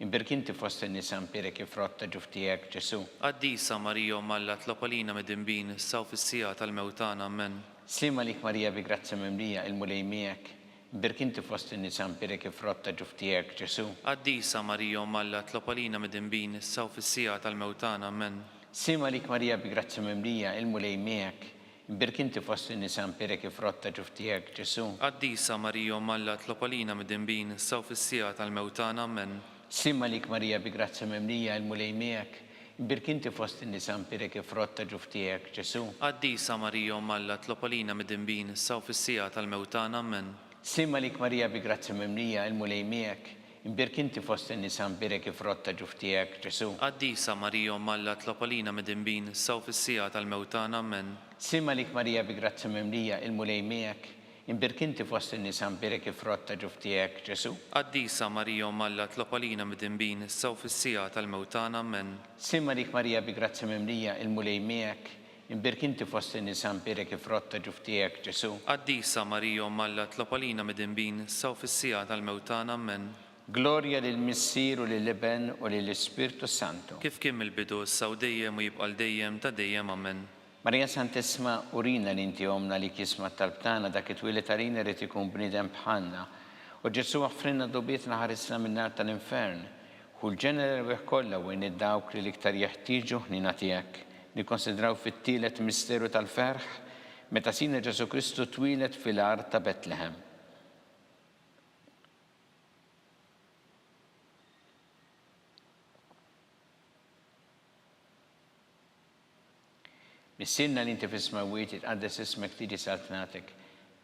imbirk inti fost in-nisa mpirek il-frott ta' ġuf tiegħek, Ġesu. Qaddisa Marija Malla tlopalina mid-dembin saw fis-sija tal-mewtana ammen. Slima lik Marija bi grazzi mimlija il-mulej miegħek, imbirk inti fost in-nisa mpirek il-frott ta' ġuf tiegħek, Ġesu. Qaddisa Marija Malla tlopalina mid-dembin saw fis-sija tal-mewtana ammen. Slima lik Marija bi grazzi mimlija il-mulej miegħek, imbirk inti fost in-nisa mpirek il-frott ta' ġuf tiegħek, Ġesu. Qaddisa Marija Malla tlopalina mid-dembin saw fis-sija tal-mewtana ammen. Slima lik Marija bi grazzi mimlija il-mulej miegħek, imbirk inti fost in-nisa mpirek il-frott ta' ġuf tiegħek, Ġesu. Qaddisa Marija Malla tlopalina mid-dembin saw fis-sija tal-mewtana ammen. Slima lik Marija bi grazzi mimlija il-mulej miegħek, Imberk inti fost in-nisa mberek frott ta' ġuf tiegħek, Ġesu. Qaddisa Marija Alla tlopalina mid-dinbin issa u fis-sija tal-mewtana Amen. Sima lik Marija bi grazzi mimlija il-mulej miegħek, imberk inti fost in-nisa mberek frott ta' ġuf tiegħek, Ġesu. Qaddisa Marija Alla tlopalina mid-dinbin issa u fis-sija tal-mewtana Amen. Sima lik Marija bi grazzi mimlija il-mulej miegħek, imberk inti fost in-nisa mberek frott ta' ġuf tiegħek, Ġesu. Qaddisa Marija Alla tlopalina mid-dinbin issa u fis-sija tal-mewtana Amen. Gloria lill-Missier u lill-Iben u lill-Ispirtu Santu. Kif kien mill-bidu issa u dejjem u jibqa' dejjem ta' dejjem Amen. Marija Santissima, urina li inti omna li kisma talbtana dak it-twilet għalina rrid ikun bniedem bħalna. U Ġesu għaffrinna dobietna ħarisna minn-nar tal-infern. U l-ġenera kollha u id-dawk li l-iktar jeħtieġu ħnina tiegħek. Nikkonsidraw fit-tielet misteru tal-ferħ meta sina Ġesu Kristu twilet fil-art ta' Betlehem. Missinna li inti fis-smawiet itqaddes ismek tiġi saltnatek.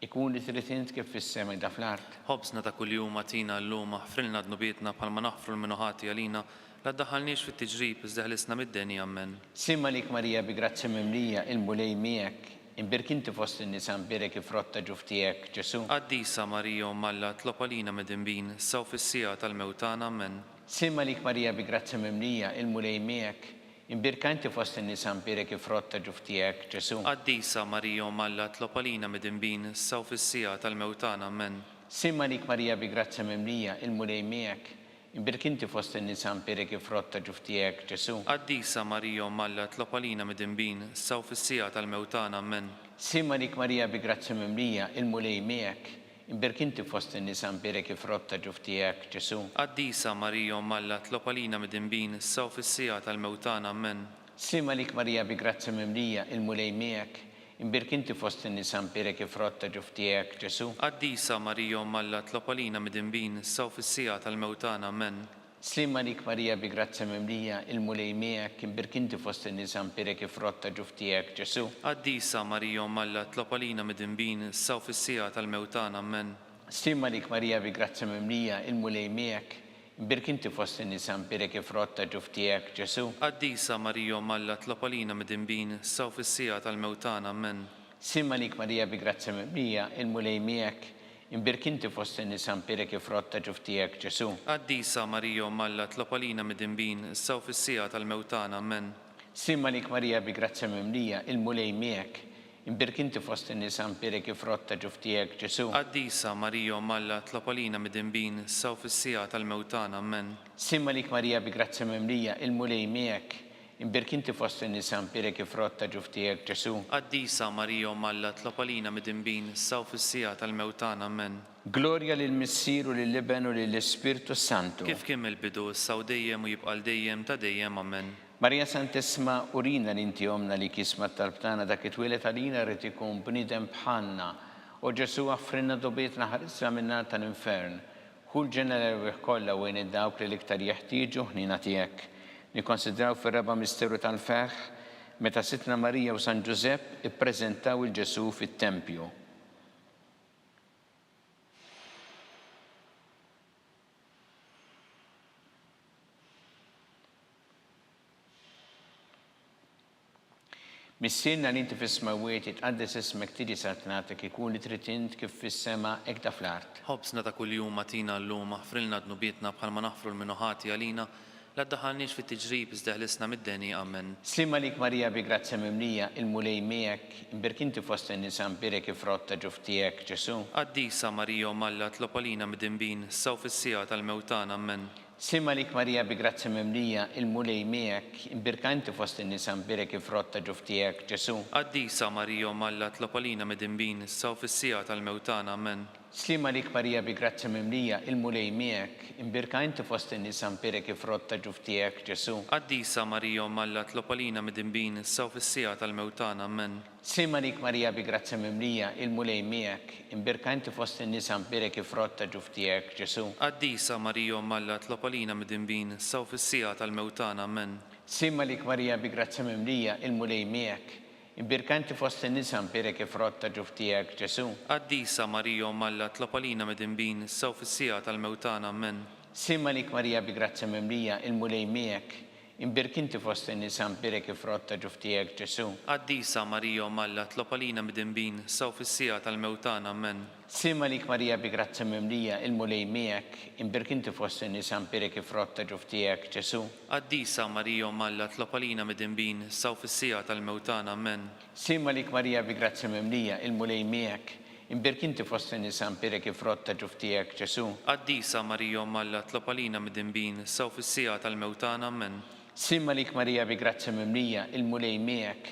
Ikun li trid int kif fis-sema da fl-art. Ħobsna ta' kuljum atina llum ħfrilna dnubietna bħalma naħfru l-minuħati għalina la ddaħħalniex fit-tiġrib iżda ħlisna mid-deni Amen. Simma lik Marija bi grazzi mimlija il-mulej miegħek, imbirk inti fost in-nisa mberek frott ta' ġuf tiegħek, Ġesu. Qaddisa Marija Alla tlopalina mid-dinbin issa u fis-sija tal-mewtana Amen. Simma lik Marija bi grazzi mimlija il-mulej miegħek, imbirk inti fost in-nisa mberek frott ta' ġuf tiegħek, Ġesu. Qaddisa Marija Alla tlopalina mid-dinbin issa u fis-sija tal-mewtana Amen. Simma lik Marija bi grazzi mimlija il-mulej miegħek, imbirk inti fost in-nisa mberek frott ta' ġuf tiegħek, Ġesu. Qaddisa Marija Alla tlopalina mid-dinbin issa u fis-sija tal-mewtana Amen. Simma lik Marija bi grazzi mimlija il-mulej miegħek, imbirk inti fost in-nisa mberek frott ta' ġuf tiegħek, Ġesu. Qaddisa Marija Alla tlopalina mid-dinbin issa u fis-sija tal-mewtana Amen. Simma lik Marija bi grazzi mimlija il-mulej miegħek, imbirk inti fost in-nisa mberek frott ta' ġuf tiegħek, Ġesu. Qaddisa Marija Alla tlopalina mid-dinbin issa u fis-sija tal-mewtana Amen. Simma lik Marija bi grazzi mimlija il-mulej miegħek, imbirk inti fost in-nisa mberek frott ta' ġuf tiegħek, Ġesu. Qaddisa Marija Alla tlopalina mid-dinbin issa u fis-sija tal-mewtana Amen. Simma lik Marija bi grazzi mimlija il-mulej miegħek, imbirk inti fost in-nisa mberek frott ta' ġuf tiegħek, Ġesu. Qaddisa Marija Alla tlopalina mid-dinbin issa u fis-sija tal-mewtana Amen. Simma lik Marija bi grazzi mimlija il-mulej miegħek, imbirk inti fost in-nisa mberek frott ta' ġuf tiegħek, Ġesu. Qaddisa Marija Alla tlopalina mid-dinbin issa u fis-sija tal-mewtana Amen. Simma lik Marija bi grazzi mimlija il-mulej miegħek, imbirk inti fost in-nisa mberek frott ta' ġuf tiegħek, Ġesu. Qaddisa Marija Alla tlopalina mid-dinbin issa u fis-sija tal-mewtana Amen. Simma lik Marija bi grazzi mimlija il-mulej miegħek, imbirk inti fost in-nisa mberek frott ta' ġuf tiegħek, Ġesu. Qaddisa Marija Alla tlopalina mid-dinbin issa u fis-sija tal-mewtana Amen. Gloria lill-Missier u lill-Iben u lill-Ispirtu Santu. Kif kien mill-bidu issa u dejjem u jibqa' dejjem ta' dejjem Amen. Marija Santissima, urina li inti omna li kisma talbtana dak it-twilet għalina rrid ikun bniedem bħalna. U Ġesu għaffrinna dobietna ħarisna minn-nar tal-infern. Kull ġenera kollha u id-dawk li l-iktar jeħtieġu ħnina tiegħek. Nikkonsidraw fir-raba' misteru tal-ferħ meta sitna Marija u San Ġusepp ippreżentaw il-Ġesu fit-Tempju. Missierna li inti fis-smawiet itqaddes ismek tiġi saltnatek ikun li trid int kif fis-sema hekk da fl-art. Ħobsna ta' kuljum atina llum ħfrilna dnubietna bħalma naħfru l-minuħati għalina la ddaħħalniex fit-tiġrib iżda ħlisna mid-deni Amen. Simma lik Marija bi grazzi mimlija il-mulej miegħek, imbirk inti fost in-nisa mberek frott ta' ġuf tiegħek, Ġesu. Qaddisa Marija Alla tlopalina mid-dinbin issa u fis-sija tal-mewtana Amen. Simma lik Marija bi grazzi mimlija il-mulej miegħek, imbirk inti fost in-nisa mberek frott ta' ġuf tiegħek, Ġesu. Qaddisa Marija Alla tlopalina mid-dinbin issa u fis-sija tal-mewtana Amen. Simma lik Marija bi grazzi mimlija il-mulej miegħek, imbirk inti fost in-nisa mberek frott ta' ġuf tiegħek, Ġesu. Qaddisa Marija Alla tlopalina mid-dinbin issa u fis-sija tal-mewtana Amen. Simma lik Marija bi grazzi mimlija il-mulej miegħek, imbirk inti fost in-nisa mberek frott ta' ġuf tiegħek, Ġesu. Qaddisa Marija Alla tlopalina mid-dinbin issa u fis-sija tal-mewtana Amen. Simma lik Marija bi grazzi mimlija il-mulej miegħek, imbirk inti fost in-nisa mberek frott ta' ġuf tiegħek, Ġesu. Qaddisa Marija Alla tlopalina mid-dinbin issa u fis-sija tal-mewtana Amen. Simma lik Marija bi grazzja mimlija il-mulej miegħek, imbirk inti fost in-nisa mbirek ifrotta ġuf tiegħek Ġesu. Qaddisa Marija Malla tlob għalina midinbin saw fis-sija tal-mewtan amen. Simma lik Marija bi grazzja mimlija il-mulej miegħek, imbirk inti fost in-nisa mbirek ifrotta ġuf tiegħek Ġesu. Qaddisa Marija Malla tlob għalina midinbin saw fis-sija tal-mewtan amen. Simma lik Marija bi grazzja mimlija il-mulej miegħek, imbirk inti fost in-nisa mbirek ifrotta ġuf tiegħek Ġesu. Qaddisa Marija Malla tlob għalina midinbin saw fis-sija tal-mewtan amen. Simma lik Marija bi grazzja mimlija il-mulej miegħek,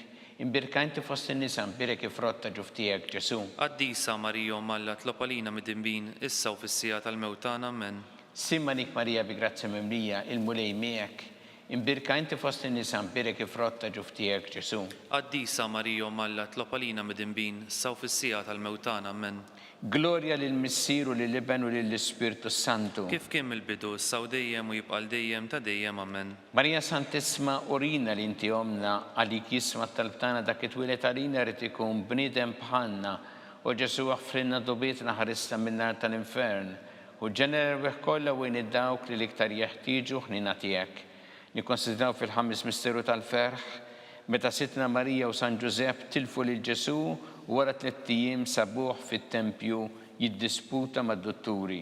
imbirka inti fost in-nisa mbirek ifrotta ġuf tiegħek Ġesu. Qaddisa Marija Malla tlob għalina midinbin issa u fis-sija tal-mewtan amen. Simma lik Marija bi grazzja mimlija il-mulej miegħek, imbirka inti fost in-nisa mbirek ifrotta ġuf tiegħek Ġesu. Qaddisa Marija Malla tlob għalina midinbin saw fis-sija tal-mewtan amen. Glorja lill-Missieru lill-Iben u lill-Ispirtu Santu. Kif kien mill-bidu saw dejjem u jibqal dejjem ta' dejjem amen. Marija Santissima urina li inti omna għalik jisma talbtana dak it-twilet għalina rrid ikun bniedem bħalna u Ġesu għaffrinna dobietna ħarista min-nar tal-infern u ġenerer kollha wejn id-dawk li l-iktar jeħtieġu ħnina tiegħek. Nikkonsidraw fil-ħames misteru tal-ferħ meta Sitna Marija u San Ġusepp tilfu lil Ġesu u wara 3 ijiem sabuh fit-tempju jiddisputa mad-dotturi.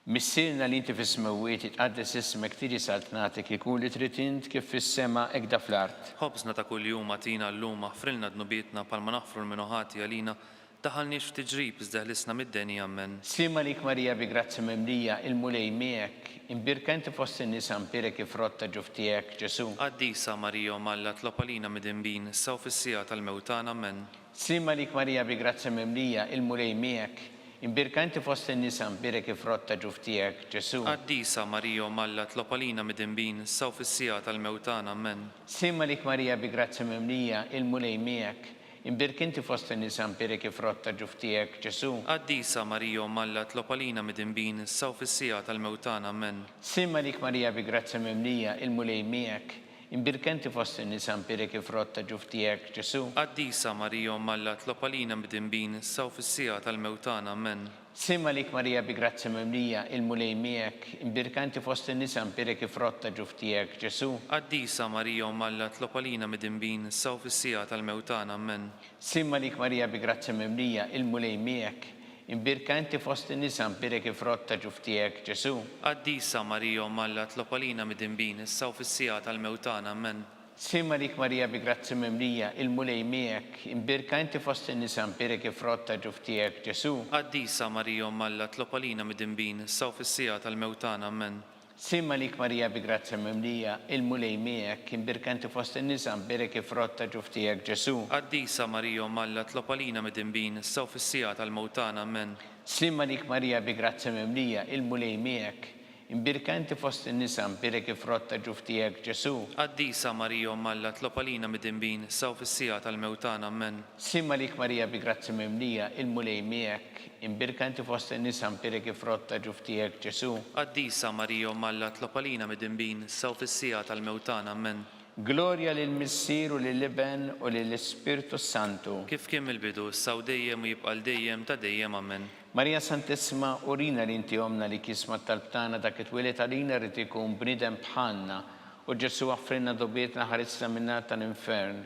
Missierna li inti fis-smewwiet jitqaddes ismek tiġi saltnatik ikun li trid int kif fis-sema hekk da fl-art. Ħobżna ta' kuljum għatina llum aħfrilna dnubietna palma naħfru l-minuħati għalina daħalniex f'tiġrib iżda ħlisna mid-deni ammen. Simma lik Marija bi grazzja mimlija il-mulej miegħek, imbirka inti fost in-nisa mbirek ifrotta ġuf tiegħek Ġesu. Qaddisa Marija Malla tlob għalina midinbin saw fis-sija tal-mewtan amen. Simma lik Marija bi grazzja mimlija il-mulej miegħek, imbirka inti fost in-nisa mbirek ifrotta ġuf tiegħek Ġesu. Qaddisa Marija Malla tlob għalina midinbin saw fis-sija tal-mewtan amen. Simma lik Marija bi grazzja mimlija il-mulej miegħek, imbirk inti fost in-nisa mbirek ifrotta ġuf tiegħek Ġesu. Qaddisa Marija Malla tlob għalina midinbin saw fis-sija tal-mewtan amen. Simma lik Marija bi grazzja mimlija il-mulej miegħek, imbirk inti fost in-nisa mbirek ifrotta ġuf tiegħek Ġesu. Qaddisa Marija Malla tlob għalina midinbin saw fis-sija tal-mewtan amen. Simma lik Marija bi grazzja mimlija il-mulej miegħek, imbirka inti fost in-nisa mbirek ifrotta ġuf tiegħek Ġesu. Qaddisa Marija Malla tlob għalina midinbin saw fis-sija tal-mewtan amen. Simma lik Marija bi grazzja mimlija il-mulej miegħek, imbirka inti fost in-nisa mbirek ifrotta ġuf tiegħek Ġesu. Qaddisa Marija Malla tlob għalina midinbin saw fis-sija tal-mewtan amen. Simma lik Marija bi grazzja mimlija il-mulej miegħek, imbirka inti fost in-nisa mbirek ifrotta ġuf tiegħek Ġesu. Qaddisa Marija Malla tlob għalina midinbin saw fis-sija tal-mewtan amen. Simma lik Marija bi grazzja mimlija il-mulej miegħek, imbirka inti fost in-nisa mbirek ifrotta ġuf tiegħek Ġesu. Qaddisa Marija Malla tlob għalina midinbin saw fis-sija tal-mewtan amen. Simma lik Marija bi grazzja mimlija il-mulej miegħek, imbirka inti fost in-nisa mbirek ifrotta ġuf tiegħek Ġesu. Qaddisa Marija Malla tlob għalina midinbin saw fis-sija tal-mewtan amen. Simma lik Marija bi grazzja mimlija il-mulej miegħek, imbirka inti fost in-nisa mbirek ifrotta ġuf tiegħek Ġesu. Qaddisa Marija Malla tlob għalina midinbin saw fis-sija tal-mewtan amen. Glorja lill-Missieru lill-Iben u lill-Ispirtu Santu. Kif kien mill-bidu saw dejjem u jibqal dejjem ta' dejjem amen. Marija Santissima urina li inti omna li kisma talbtana dak it-twilet għalina rrid ikun bniedem bħalna u Ġesu għaffrinna dobietna ħarista min-nar tal-infern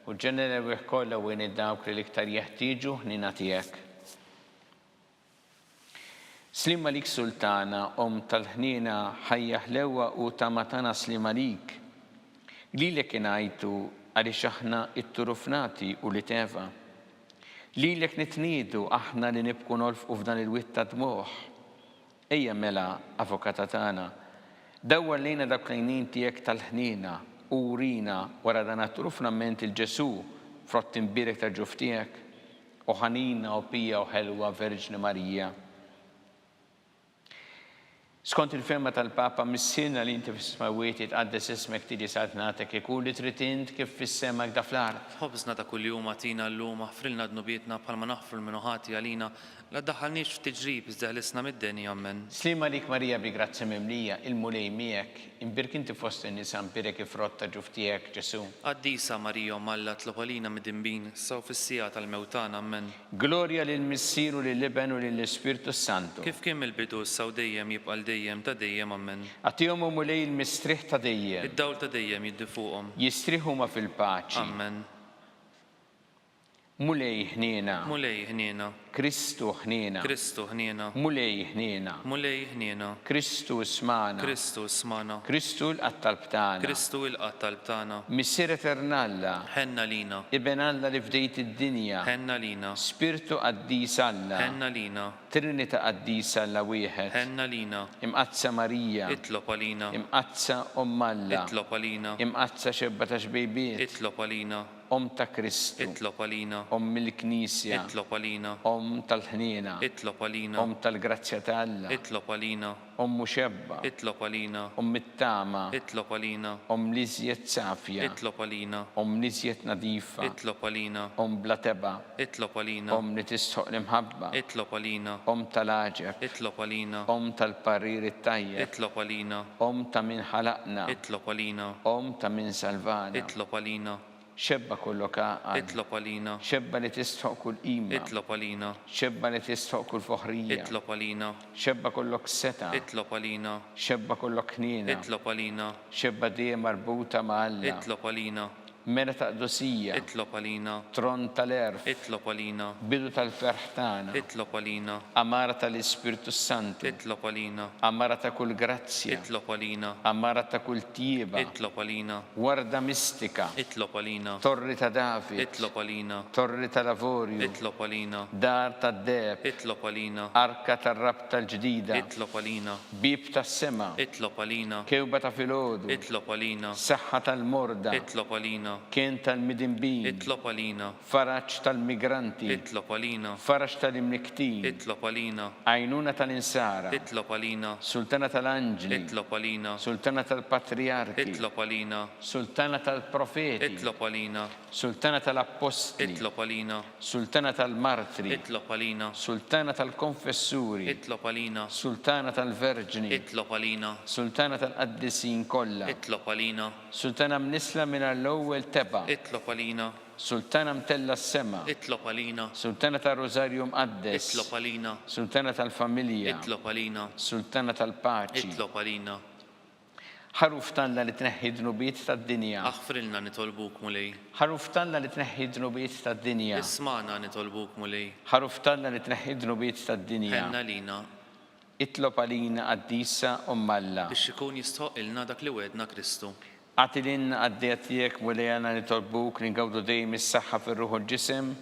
u ġenerer kollha wejn id-dawk li l-iktar jeħtieġu ħnina tiegħek. Slima lik Sultana, tal-ħnina ħajja ħlewwa u tamatana slima lik. Lilek ingħajtu għaliex aħna itturufnati u li teva. Lilek nitniedu aħna li nibku nolfqu f'dan il-witt ta' dmuħ. Ejja mela, Avukata tagħna, dawwar lejna dak l-għajnien tiegħek tal-ħnina u urina wara dan attrufnament il-Ġesu frott imbirek ta' ġuf tiegħek u ħanina u pija u ħelwa Verġni Marija. Skont il-ferma tal-Papa missirna li inti fis-smawiet jitqaddes ismek tiġi saltnatek ikun li trid int kif fis-semak da fl-art. ħobżna ta' kuljum għatina llum aħfrilna dnubietna bħalma naħfru l-minuħati għalina la ddaħħalniex f'tiġrib iżda ħlisna mid-denja ammen. Slima lik Marija bi grazzi mimlija, il-mulej miegħek, imbirk inti fost in-nisa mpirek ifrotta ġuftijek Ġesu. Qaddisa Marija Malla tlopalina mid-dimbin, saw fis-sija tal-mewtana ammen. Glorja lil missieru lil liben u lill Ispirtu Santu. Kif kien il-bidu saw dejjem jibqal dejjem ta' dejjem ammen. Għatihom mulej il-mistriħ ta' dejjem. Id-dawl ta' dejjem jiddi fuqhom. Jistriħu ma fil-paċi. Ammen. Mulej ħniena. Mulej ħniena. Kristu ħniena. Kristu ħniena. Mulej ħniena. Mulej ħniena. Kristu smana. Kristu smana. Kristu l-qattal btana. Kristu il-qattal btana. Missier eternalla. Ħenna lina. Iben Alla li fdejt id-dinja. Ħenna lina. Spirtu qaddis Alla. Ħenna lina. Trinita qaddis Alla wieħed. Ħenna lina. Imqazza Marija. Itlob għalina. Imqazza Alla. Itlob għalina. Imqazza xebba ta' xbejbiet. Itlob għalina. Ta' Kristu. Itlob għalina. Il-Knisja. Itlob għalina. Tal-ħniena. Itlob għalina. Tal-grazzja ta' Alla. Itlob għalina. Muxebba. Itlob għalina. It-tama. Itlob għalina. Liżjed safja. Itlob għalina. Liżjed nadifa. Itlob għalina. Bla teba. Itlob għalina. Li tistħoq l-imħabba. Itlob għalina. Tal-aġeb. Itlob għalina. Tal-parir it-tajjeb. Itlob għalina. Ta' min ħalaqna. Itlob għalina. Ta' min salvana. Itlob għalina. Xebba kollok għaqal. Itlob għalina. Xebba li tistħoq kull qima. Itlob għalina. Xebba li tistħoq kull foħrija. Itlob għalina. Xebba kollok seta. Itlob għalina. Xebba kollok ħniena. Itlob għalina. Xebba dejjem marbuta ma' Alla. Itlob għalina. Mera ta' qdusija. Itlob għalina. Tron tal-erf. Itlob għalina. Bidu tal-ferħ tagħna. Itlob għalina. Amara tal-Ispirtu Santu. Itlob għalina. Amara ta' kull grazzja. Itlob għalina. Amara ta' kull tieba. Itlob għalina. Warda mistika. Itlob għalina. Torri ta' David. Itlob għalina. Torri ta' Lavorju. Itlob għalina. Dar ta' Deb. Itlob għalina. Arka tar-rab tal-ġdida. Itlob għalina. Bib tas-sema. Itlob għalina. Kewba ta' filgħodu. Itlob għalina. Saħħa tal-morda. Itlob għalina. Kien tal-midinbin. Itlob għalina. Faraġġ tal-migranti. Itlob għalina. Faraġġ tal-imniktin. Itlob għalina. Għajnuna tal-insara. Itlob għalina. Sultana tal-anġli. Itlob għalina. Sultana tal-patriarki. Itlob għalina. Sultana tal-profeti. Itlob għalina. Sultana tal-apostli. Itlob għalina. Sultana tal-martri. Itlob għalina. Sultana tal-konfessuri. Itlob għalina. Sultana tal-verġni. Itlob għalina. Sultana tal-qaddisin kollha. Itlob għalina. Sultana mnisla minn l-ewwel teba. Itlob għalina. Sultana mtella s-sema. Itlob għalina. Sultana tal-Rożarju mqaddes. Itlob għalina. Sultana tal-familja. Itlob għalina. Sultana tal-paċi. Itlob għalina. ħaruf tanna li tneħħi dnubiet tad-dinja. Aħfrilna nitolbuk mulej. ħaruf tanna li tneħħi dnubiet tad-dinja. Ismana nitolbuk mulej. ħaruf tanna li tneħħi dnubiet tad-dinja. Ħenna lina. Itlob għalina qaddisa Alla. Biex ikun jistħoq ilna dak li wedna Kristu. Għatilin għaddijatijek mulejana nitolbuk li ngawdu dejjem is-saħħa fir-ruħ u l-ġisem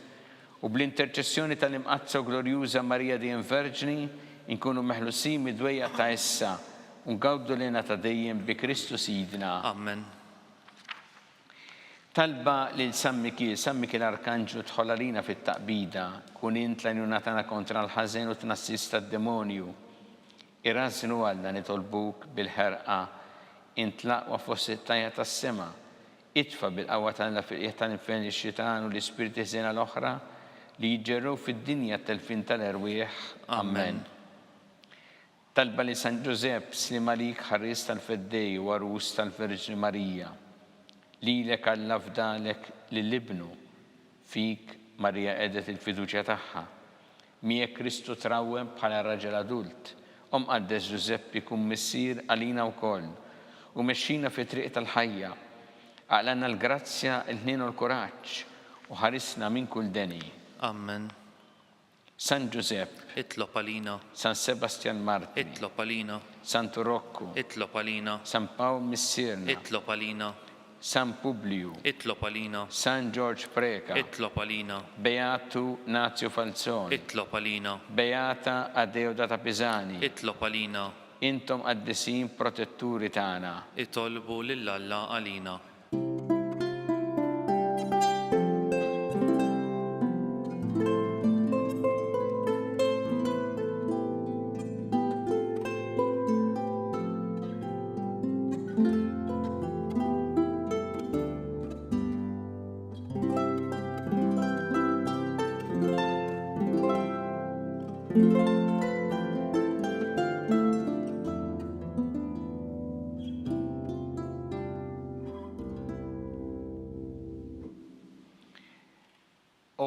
u bl-interċessjoni tal-imqazza glorjuża Marija dejjem Verġni inkunu meħlusin mid-dwejja ta' issa u ngawdu lena ta' dejjem bi Kristu Sidna. Amen. Talba lil San Mikil Arkanġlu tħoll għalina fit-taqbida kun int l-għajnuna tagħna kontra l-ħażen u tnassista d-demonju. Irrażnu Alla nitolbuk bil-ħerqa intlaqwa fost it-tajja tas-sema. Itfa bil-qawwa tagħna fil-qiegħ tal-infern ix-xitan u l-ispiriti ħżiena l-oħra li jiġġerrew fid-dinja telfin tal-erwieħ. Amen. Talba li San Ġusepp slima lik ħaries tal-feddej u arus tal-Verġni Marija. Lilek Alla fdalek lill-ibnu fik Marija qedet il-fiduċja tagħha. Miegħek Kristu trawwem bħala raġel adult. Qaddes Ġusepp ikun missier għalina wkoll u mexxina fi triq tal-ħajja. Għaqlanna l-grazzja, il-ħnien u l-kuraġġ u ħarisna minn kull deni. Amen. San Ġusepp. Itlob għalina. San Sebastian Martiri. Itlob għalina. San Turokku. Itlob għalina. San Pawl Missierna. Itlob għalina. San Publiu. Itlob għalina. San George Preka. Itlob għalina. Beatu Nazio Falzoni. Itlob għalina. Beata Adeodata Pisani. Itlob għalina. Intom qaddisin protetturi tagħna. Itolbu lill-Alla għalina. U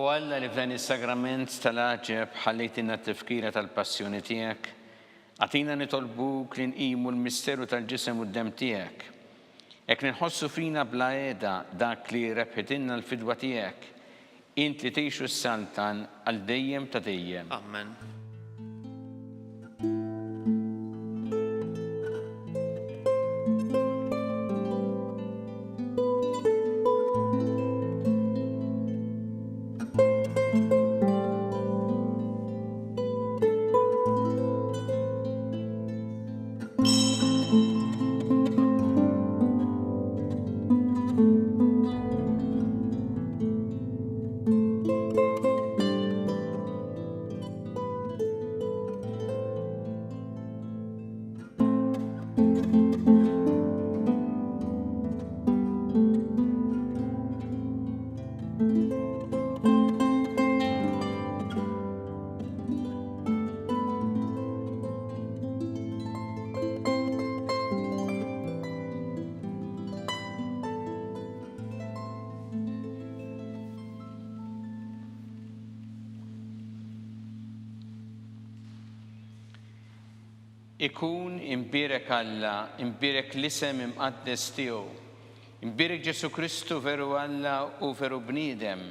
Alla li f'dan is-sagrament tal-aġeb ħallejtina t-tifkira tal-passjoni tiegħek, għatina nitolbuk li nqimu l-misteru tal-ġisem u d-dem tiegħek. Hekk ninħossu fina bla għeda dak li rebħitilna l-fidwa tiegħek, int li tgħixu s-saltan għal dejjem ta' dejjem. Amen. Ikun imbirek Alla, imbirek l-isem imqaddes tiegħu, imbirek Ġesu Kristu veru Alla u veru bniedem,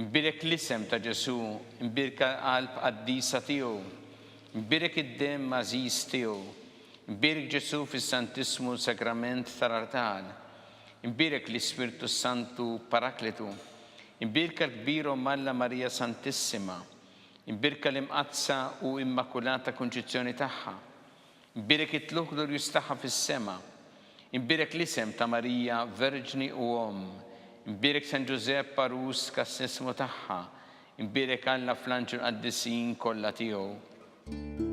imbirek l-isem ta' Ġesu, imbirek qalb qaddisa tiegħu, imbirek id-dem mażiż tiegħu, imbirek Ġesu fis-Santismu Sagrament tal-Artal, imbirek l-Ispirtu Santu Parakletu, imbirek l-kbir Alla Marija Santissima, imbirek l-imqazza u immakulata konċizzjoni tagħha. Imbirek it-tluq glorjuż tagħha fis-sema, imbirek l-isem ta' Marija Verġni u imbirek San Giuseppe Parus kas-sismu tagħha, imbirek Alla fl-anġel qaddisin kollha tiegħu.